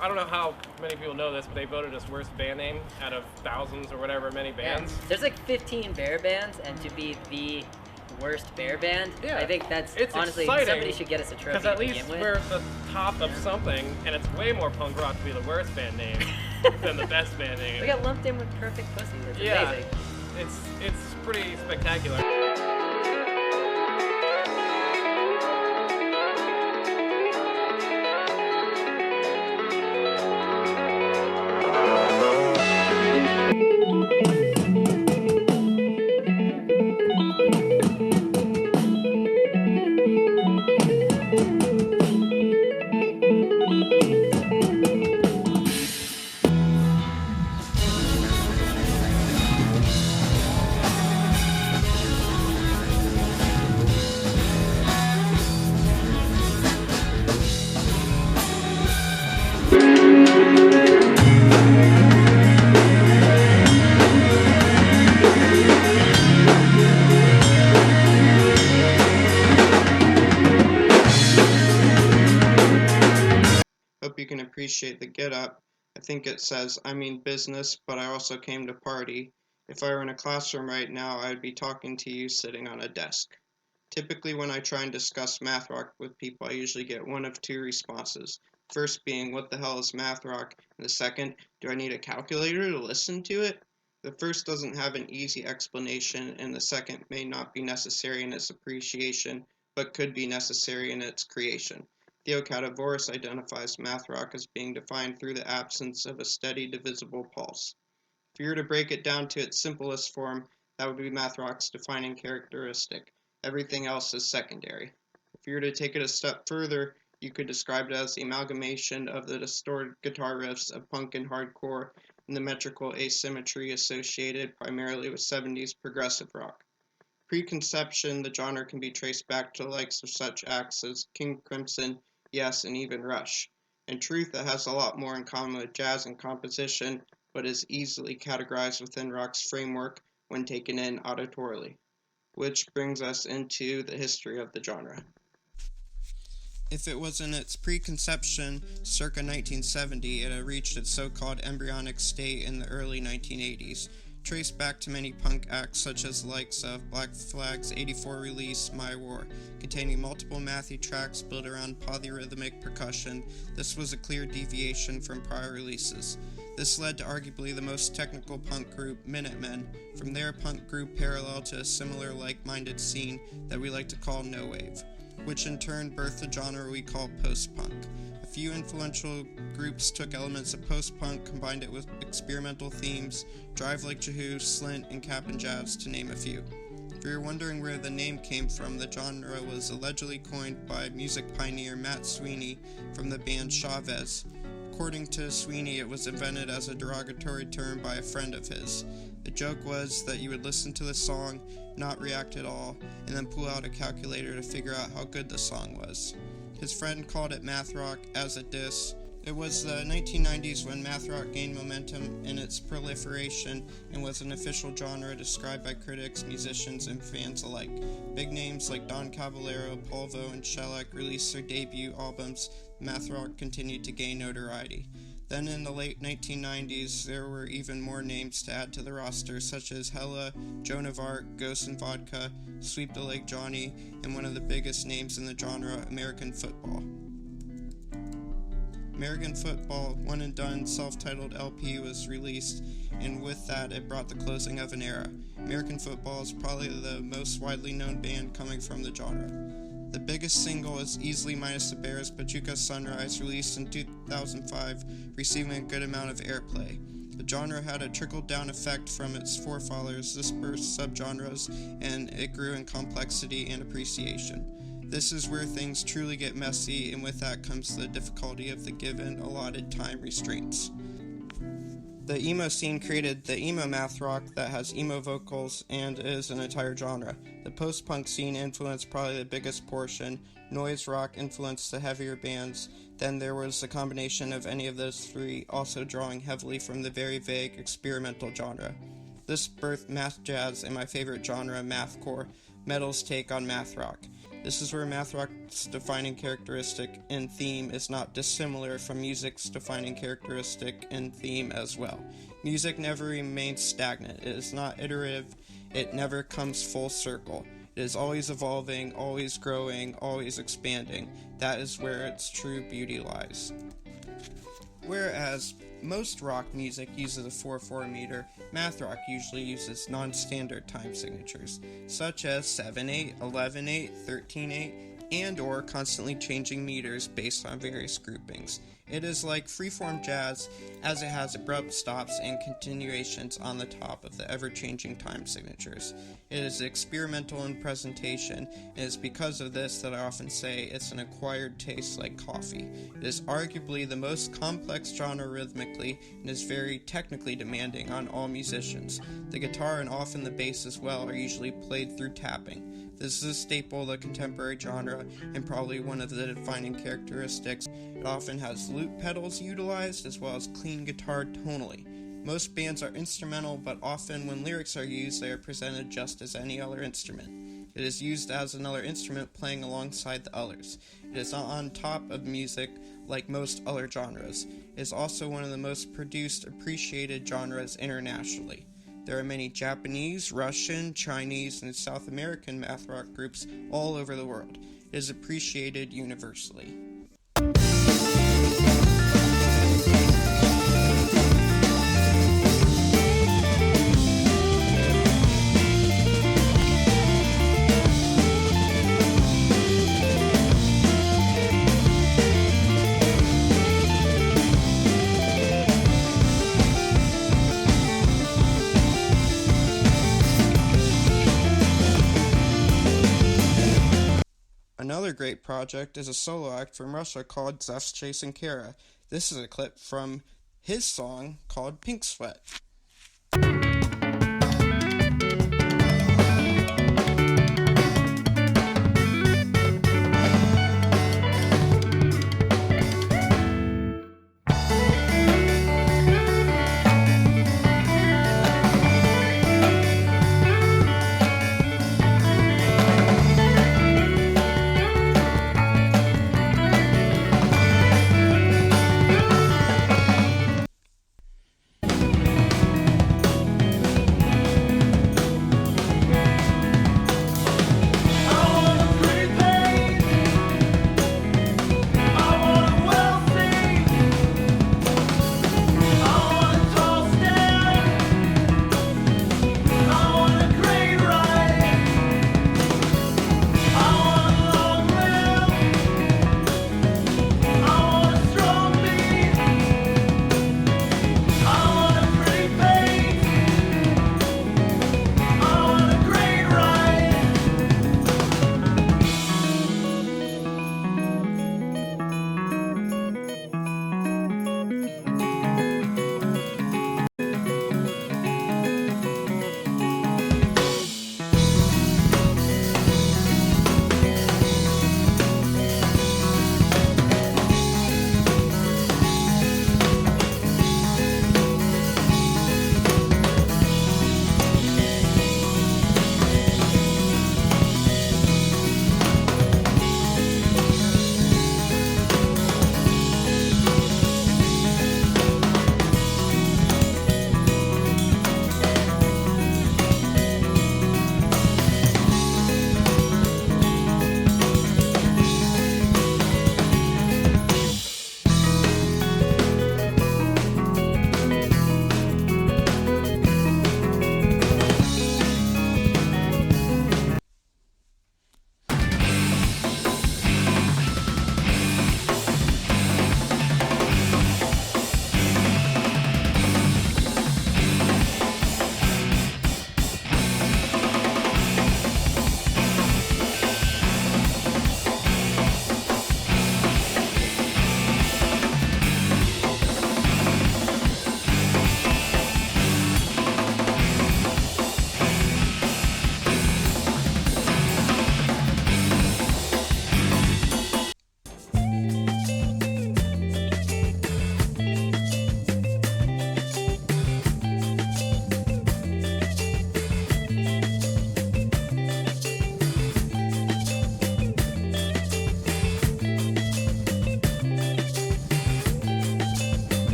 I don't know how many people know this, but they voted us worst band name out of thousands or whatever many bands. Yeah. There's like 15 bear bands, and to be the worst bear band, Yeah, I think that's it's honestly exciting, somebody should get us a trophy. because at to least begin with. we're at the top of something, and it's way more punk rock to be the worst band name than the best band name. We got lumped in with Perfect Pussy. That's Yeah, amazing. it's pretty spectacular. Hope you can appreciate the get up. I think it says, I mean business, but I also came to party. If I were in a classroom right now, I would be talking to you sitting on a desk. Typically when I try and discuss math rock with people, I usually get one of two responses. First being, what the hell is math rock? And the second, do I need a calculator to listen to it? The first doesn't have an easy explanation, and the second may not be necessary in its appreciation, but could be necessary in its creation. Theo Catavoris identifies math rock as being defined through the absence of a steady divisible pulse. If you were to break it down to its simplest form, that would be math rock's defining characteristic. Everything else is secondary. If you were to take it a step further, you could describe it as the amalgamation of the distorted guitar riffs of punk and hardcore and the metrical asymmetry associated primarily with 70s progressive rock. Preconception, the genre can be traced back to the likes of such acts as King Crimson, Yes, and even Rush. In truth, it has a lot more in common with jazz and composition, but is easily categorized within rock's framework when taken in auditorily. Which brings us into the history of the genre. If it was in its preconception circa 1970, it had reached its so-called embryonic state in the early 1980s, traced back to many punk acts such as the likes of Black Flag's '84 release My War, containing multiple mathy tracks built around polyrhythmic percussion. This was a clear deviation from prior releases. This led to arguably the most technical punk group, Minutemen. From there, punk grew parallel to a similar like-minded scene that we like to call no wave, which in turn birthed the genre we call post-punk. A few influential groups took elements of post-punk, combined it with experimental themes, Drive Like Jehu, Slint, and Cap'n Jazz, to name a few. If you're wondering where the name came from, the genre was allegedly coined by music pioneer Matt Sweeney from the band Chavez. According to Sweeney, it was invented as a derogatory term by a friend of his. The joke was that you would listen to the song, not react at all, and then pull out a calculator to figure out how good the song was. His friend called it math rock as a diss. It was the 1990s when math rock gained momentum in its proliferation and was an official genre described by critics, musicians, and fans alike. Big names like Don Caballero, Polvo, and Shellac released their debut albums. Math rock continued to gain notoriety. Then in the late 1990s, there were even more names to add to the roster, such as Hella, Joan of Arc, Ghost and Vodka, Sweep the Lake Johnny, and one of the biggest names in the genre, American Football. American Football, one and done self-titled LP, was released, and with that it brought the closing of an era. American Football is probably the most widely known band coming from the genre. The biggest single is easily Minus the Bears, Pachuca Sunrise, released in 2005, receiving a good amount of airplay. The genre had a trickle-down effect from its forefathers, dispersed subgenres, and it grew in complexity and appreciation. This is where things truly get messy, and with that comes the difficulty of the given allotted time restraints. The emo scene created the emo math rock that has emo vocals and is an entire genre. The post-punk scene influenced probably the biggest portion. Noise rock influenced the heavier bands. Then there was a combination of any of those three, also drawing heavily from the very vague experimental genre. This birthed math jazz and my favorite genre, mathcore, metal's take on math rock. This is where math rock's defining characteristic and theme is not dissimilar from music's defining characteristic and theme as well. Music never remains stagnant. It is not iterative. It never comes full circle. It is always evolving, always growing, always expanding. That is where its true beauty lies. Whereas most rock music uses a 4/4 meter, math rock usually uses non-standard time signatures, such as 7/8, 11/8, 13/8, and or constantly changing meters based on various groupings. It is like freeform jazz, as it has abrupt stops and continuations on the top of the ever-changing time signatures. It is experimental in presentation, and it is because of this that I often say it's an acquired taste like coffee. It is arguably the most complex genre rhythmically, and is very technically demanding on all musicians. The guitar and often the bass as well are usually played through tapping. This is a staple of the contemporary genre, and probably one of the defining characteristics. It often has loop pedals utilized, as well as clean guitar tonally. Most bands are instrumental, but often when lyrics are used, they are presented just as any other instrument. It is used as another instrument playing alongside the others. It is not on top of music like most other genres. It is also one of the most produced, appreciated genres internationally. There are many Japanese, Russian, Chinese, and South American math rock groups all over the world. It is appreciated universally. Another great project is a solo act from Russia called Zef's Chasing Kara. This is a clip from his song called Pink Sweat.